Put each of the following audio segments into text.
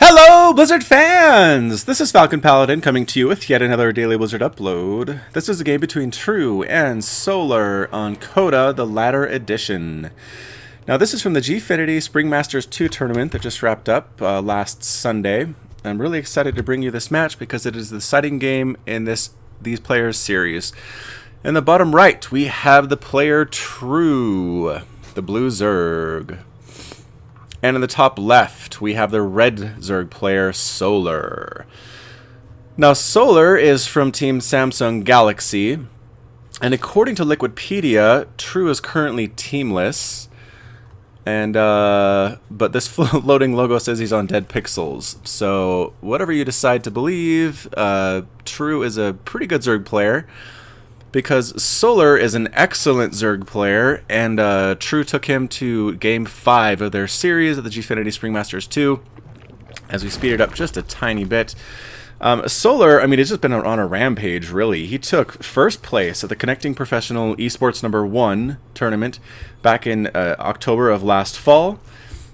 Hello, Blizzard fans! This is Falcon Paladin coming to you with yet another Daily Blizzard upload. This is a game between True and Solar on Coda, the latter edition. Now, this is from the Gfinity Spring Masters II tournament that just wrapped up last Sunday. I'm really excited to bring you this match because it is the deciding game in these players' series. In the bottom right, we have the player True, the blue Zerg. And in the top left, we have the red Zerg player, Solar. Now, Solar is from Team Samsung Galaxy, and according to Liquipedia, True is currently teamless. And but this floating logo says he's on Dead Pixels. So whatever you decide to believe, True is a pretty good Zerg player, because Solar is an excellent Zerg player, and True took him to Game 5 of their series of the Gfinity Spring Masters II, as we speed it up just a tiny bit. Solar, I mean, he's just been on a rampage, really. He took first place at the Connecting Professional Esports #1 tournament back in October of last fall.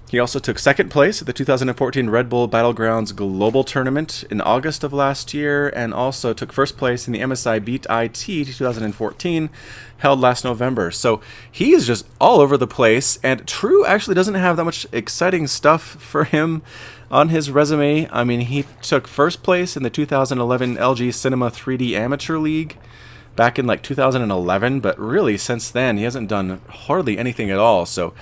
He also took second place at the 2014 Red Bull Battlegrounds Global Tournament in August of last year, and also took first place in the MSI Beat IT 2014, held last November. So he is just all over the place, and True actually doesn't have that much exciting stuff for him on his resume. I mean, he took first place in the 2011 LG Cinema 3D Amateur League back in like 2011, but really since then he hasn't done hardly anything at all. So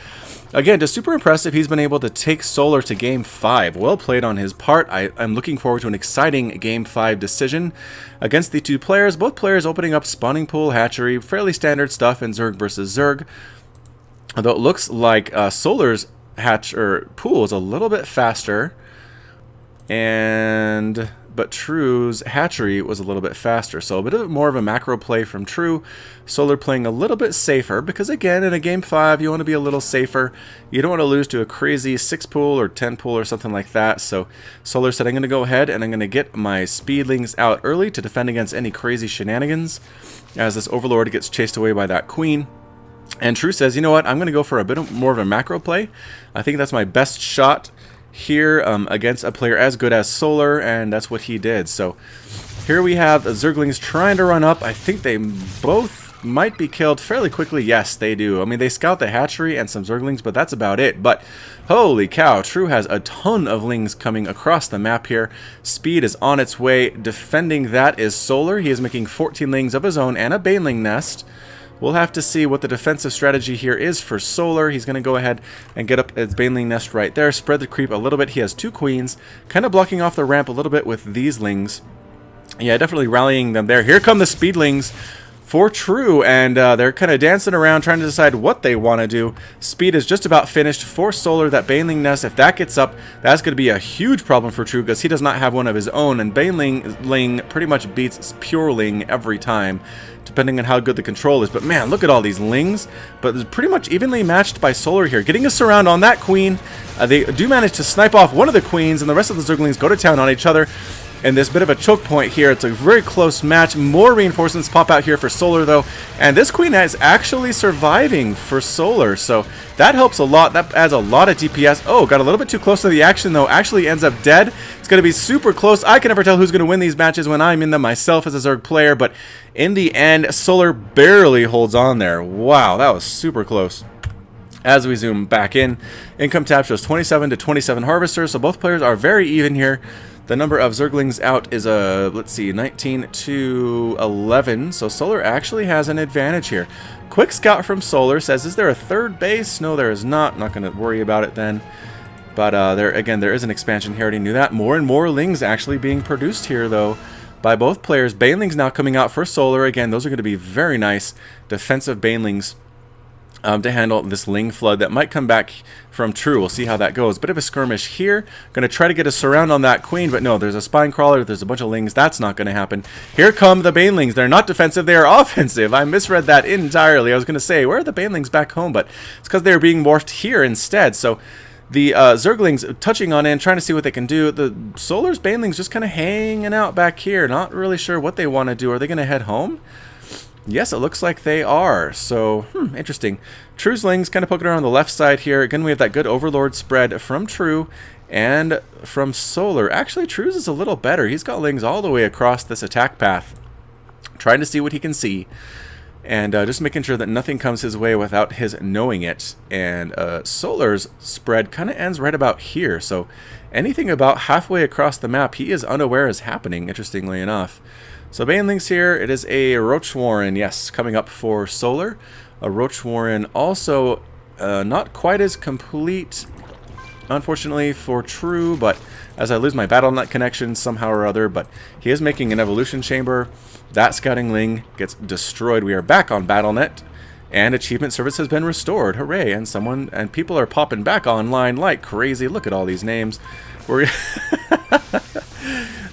again, just super impressive. He's been able to take Solar to Game 5. Well played on his part. I'm looking forward to an exciting Game 5 decision against the two players. Both players opening up spawning pool, hatchery, fairly standard stuff in Zerg versus Zerg. Although it looks like Solar's pool is a little bit faster, but True's hatchery was a little bit faster. So a bit more of a macro play from True. Solar playing a little bit safer, because again, in a Game 5, you want to be a little safer. You don't want to lose to a crazy 6 pool or 10 pool or something like that. So Solar said, I'm going to go ahead and I'm going to get my speedlings out early to defend against any crazy shenanigans as this Overlord gets chased away by that Queen. And True says, you know what, I'm going to go for a bit more of a macro play. I think that's my best shot here against a player as good as Solar, and that's what he did. So here we have the Zerglings trying to run up. I think they both might be killed fairly quickly. Yes, they do. I mean, they scout the hatchery and some Zerglings, but that's about it. But holy cow, True has a ton of lings coming across the map here. Speed is on its way. Defending that is Solar. He is making 14 lings of his own and a Baneling nest. We'll have to see what the defensive strategy here is for Solar. He's going to go ahead and get up his Baneling nest right there, spread the creep a little bit. He has two queens, kind of blocking off the ramp a little bit with these lings. Yeah, definitely rallying them there. Here come the speedlings for True, and they're kind of dancing around trying to decide what they want to do. Speed is just about finished for Solar. That Baneling nest, if that gets up, that's going to be a huge problem for True, because he does not have one of his own, and Baneling pretty much beats Pure Ling every time, depending on how good the control is. But man, look at all these lings. But it's pretty much evenly matched by Solar here. Getting a surround on that queen. They do manage to snipe off one of the queens, and the rest of the Zerglings go to town on each other. And this bit of a choke point here. It's a very close match. More reinforcements pop out here for Solar, though. And this queen is actually surviving for Solar. So that helps a lot. That adds a lot of DPS. Oh, got a little bit too close to the action, though. Actually ends up dead. It's going to be super close. I can never tell who's going to win these matches when I'm in them myself as a Zerg player. But in the end, Solar barely holds on there. Wow, that was super close. As we zoom back in, income tab shows 27 to 27 harvesters. So both players are very even here. The number of Zerglings out is, let's see, 19 to 11. So Solar actually has an advantage here. Quick scout from Solar says, is there a third base? No, there is not. Not going to worry about it then. But there is an expansion here. I already knew that. More and more lings actually being produced here, though, by both players. Banelings now coming out for Solar. Again, those are going to be very nice defensive Banelings to handle this ling flood that might come back from True. We'll see how that goes. Bit of a skirmish here. Going to try to get a surround on that queen, but no, there's a spine crawler. There's a bunch of lings. That's not going to happen. Here come the Banelings. They're not defensive. They are offensive. I misread that entirely. I was going to say, where are the Banelings back home? But it's because they're being morphed here instead. So the Zerglings touching on in, trying to see what they can do. The Solar's Banelings just kind of hanging out back here. Not really sure what they want to do. Are they going to head home? Yes, it looks like they are. So, interesting. True's Lings kind of poking around on the left side here. Again, we have that good Overlord spread from True. And from Solar, actually True's is a little better. He's got Lings all the way across this attack path, trying to see what he can see. And just making sure that nothing comes his way without his knowing it. And Solar's spread kind of ends right about here. So anything about halfway across the map, he is unaware is happening, interestingly enough. So Banelings here, it is a Roach Warren, yes, coming up for Solar. A Roach Warren also not quite as complete, unfortunately, for True, but as I lose my BattleNet connection somehow or other, but he is making an Evolution Chamber. That Scouting Ling gets destroyed. We are back on BattleNet, and achievement service has been restored. Hooray! And people are popping back online like crazy. Look at all these names. We're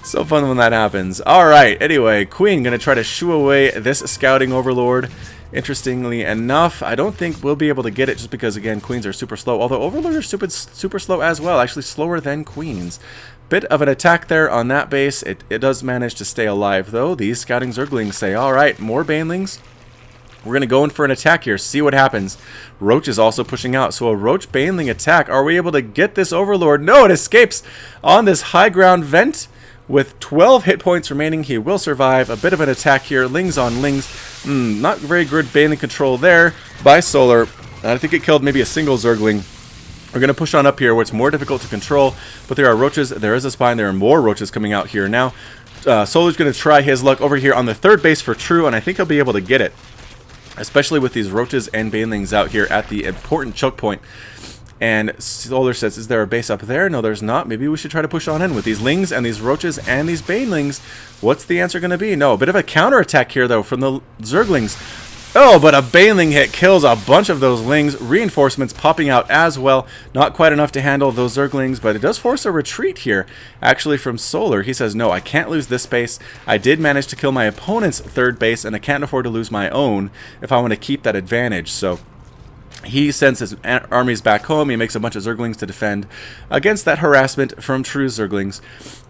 so fun when that happens. All right. Anyway, Queen gonna try to shoo away this Scouting Overlord. Interestingly enough, I don't think we'll be able to get it just because, again, Queens are super slow. Although Overlords are super slow as well. Actually, slower than Queens. Bit of an attack there on that base. It does manage to stay alive, though. These Scouting Zerglings say, all right, more Banelings. We're going to go in for an attack here, see what happens. Roach is also pushing out, so a Roach Baneling attack. Are we able to get this Overlord? No, it escapes on this high ground vent. With 12 hit points remaining, he will survive. A bit of an attack here, Lings on Lings. Not very good Baneling control there by Solar. I think it killed maybe a single Zergling. We're going to push on up here where it's more difficult to control, but there are roaches, there is a spine, there are more roaches coming out here now. Solar's going to try his luck over here on the third base for True, and I think he'll be able to get it. Especially with these roaches and banelings out here at the important choke point. And Solar says, is there a base up there? No, there's not. Maybe we should try to push on in with these lings and these roaches and these banelings. What's the answer going to be? No, a bit of a counterattack here, though, from the Zerglings. Oh, but a Baneling hit kills a bunch of those Lings. Reinforcements popping out as well. Not quite enough to handle those Zerglings, but it does force a retreat here, actually, from Solar. He says, no, I can't lose this base. I did manage to kill my opponent's third base, and I can't afford to lose my own if I want to keep that advantage. So he sends his armies back home. He makes a bunch of Zerglings to defend against that harassment from True Zerglings.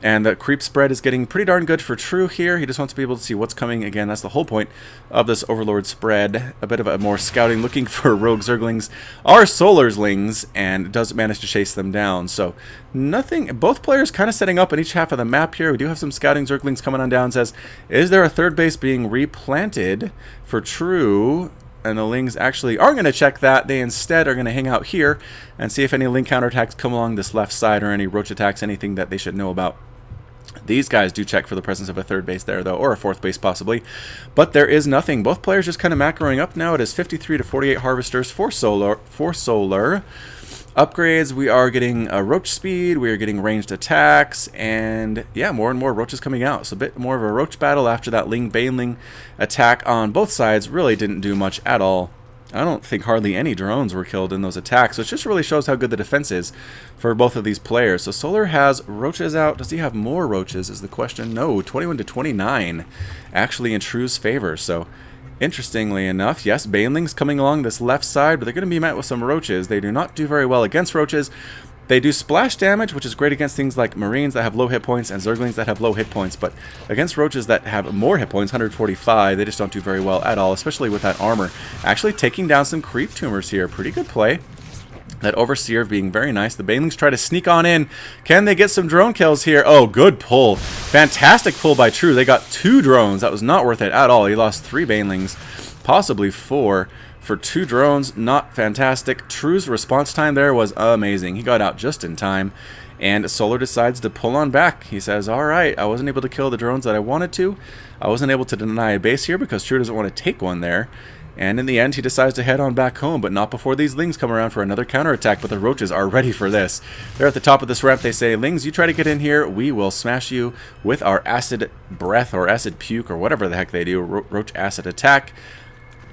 And the creep spread is getting pretty darn good for True here. He just wants to be able to see what's coming. Again, that's the whole point of this Overlord spread. A bit of a more scouting, looking for rogue Zerglings. Are Solar's Lings, and does manage to chase them down. So nothing. Both players kind of setting up on each half of the map here. We do have some scouting Zerglings coming on down. Says, is there a third base being replanted for True? And the Lings actually aren't going to check that. They instead are going to hang out here and see if any Ling counterattacks come along this left side, or any roach attacks, anything that they should know about. These guys do check for the presence of a third base there, though, or a fourth base possibly. But there is nothing. Both players just kind of macroing up now. It is 53 to 48 harvesters for Solar. Upgrades, we are getting roach speed, we are getting ranged attacks, and yeah, more and more roaches coming out. So a bit more of a roach battle after that Ling Baneling attack on both sides. Really didn't do much at all. I don't think hardly any drones were killed in those attacks, which just really shows how good the defense is for both of these players. So Solar has roaches out. Does he have more roaches is the question? No, 21 to 29 actually in True's favor. So interestingly enough, yes, Banelings coming along this left side, but they're going to be met with some roaches. They do not do very well against roaches. They do splash damage, which is great against things like Marines that have low hit points and Zerglings that have low hit points, but against roaches that have more hit points, 145, they just don't do very well at all, especially with that armor. Actually taking down some creep tumors here. Pretty good play. That Overseer being very nice. The Banelings try to sneak on in. Can they get some drone kills here? Oh, good pull. Fantastic pull by True. They got 2 drones. That was not worth it at all. He lost 3 Banelings, possibly 4. For 2 drones, not fantastic. True's response time there was amazing. He got out just in time. And Solar decides to pull on back. He says, alright, I wasn't able to kill the drones that I wanted to. I wasn't able to deny a base here because True doesn't want to take one there. And in the end, he decides to head on back home, but not before these Lings come around for another counterattack. But the roaches are ready for this. They're at the top of this ramp. They say, Lings, you try to get in here. We will smash you with our acid breath or acid puke or whatever the heck they do. Roach acid attack.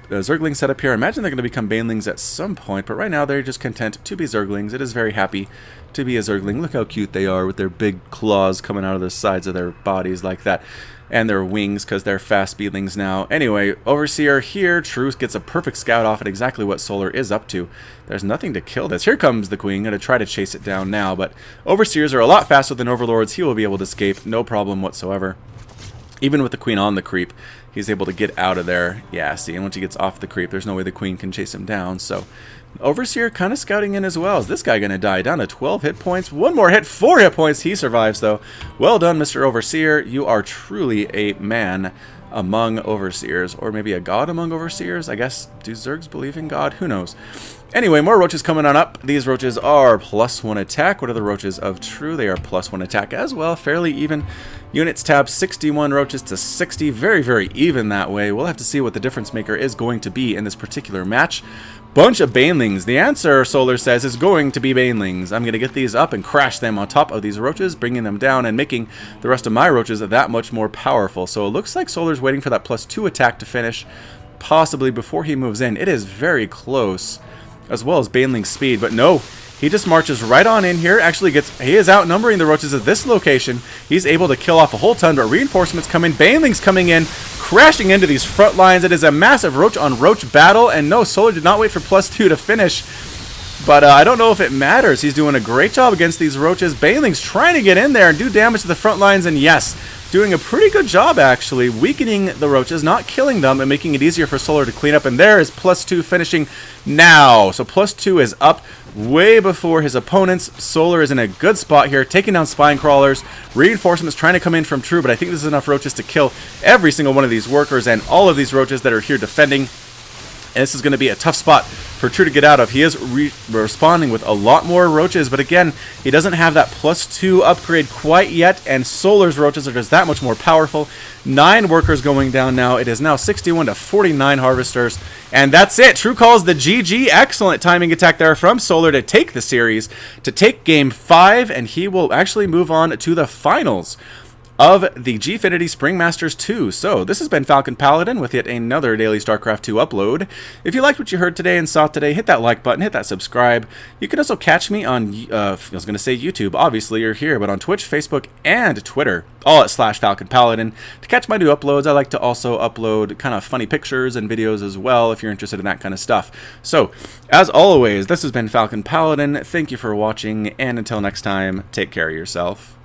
The Zerglings set up here. I imagine they're going to become Banelings at some point, but right now they're just content to be Zerglings. It is very happy to be a Zergling. Look how cute they are with their big claws coming out of the sides of their bodies like that. And their wings, because they're fast Beelings now. Anyway, Overseer here. Truth gets a perfect scout off at exactly what Solar is up to. There's nothing to kill this. Here comes the Queen. Going to try to chase it down now, but Overseers are a lot faster than Overlords. He will be able to escape. No problem whatsoever. Even with the queen on the creep, he's able to get out of there. Yeah, see, and once he gets off the creep, there's no way the queen can chase him down. So Overseer kind of scouting in as well. Is this guy going to die? Down to 12 hit points. One more hit, 4 hit points. He survives, though. Well done, Mr. Overseer. You are truly a man among overseers, or maybe a god among overseers. I guess, do Zergs believe in God? Who knows? Anyway, more roaches coming on up. These roaches are +1 attack. What are the roaches of True? They are +1 attack as well. Fairly even. Units tab 61 roaches to 60. Very, very even that way. We'll have to see what the difference maker is going to be in this particular match. Bunch of banelings. The answer, Solar says, is going to be banelings. I'm going to get these up and crash them on top of these roaches, bringing them down and making the rest of my roaches that much more powerful. So it looks like Solar's waiting for that +2 attack to finish, possibly before he moves in. It is very close, as well as baneling's speed, but no. He just marches right on in here. Actually he is outnumbering the roaches at this location. He's able to kill off a whole ton, but reinforcements come in. Baneling's coming in, crashing into these front lines. It is a massive roach on roach battle, and no, Solar did not wait for +2 to finish. But I don't know if it matters. He's doing a great job against these roaches. Baneling's trying to get in there and do damage to the front lines, and yes, doing a pretty good job actually, weakening the roaches, not killing them, and making it easier for Solar to clean up. And there is +2 finishing now. So +2 is up way before his opponents. Solar is in a good spot here, taking down spine crawlers. Reinforcements trying to come in from True, but I think this is enough roaches to kill every single one of these workers and all of these roaches that are here defending. And this is going to be a tough spot for True to get out of. He is responding with a lot more roaches, but again, he doesn't have that +2 upgrade quite yet, and Solar's roaches are just that much more powerful. 9 workers going down now. It is now 61 to 49 harvesters, and that's it. True calls the GG. Excellent timing attack there from Solar to take the series, to take Game 5, and he will actually move on to the finals of the Gfinity Spring Masters II. So, this has been Falcon Paladin with yet another daily StarCraft 2 upload. If you liked what you heard today and saw today, hit that like button, hit that subscribe. You can also catch me on, I was going to say YouTube, obviously you're here, but on Twitch, Facebook, and Twitter, all at /Falcon Paladin. To catch my new uploads, I like to also upload kind of funny pictures and videos as well, if you're interested in that kind of stuff. So, as always, this has been Falcon Paladin. Thank you for watching, and until next time, take care of yourself.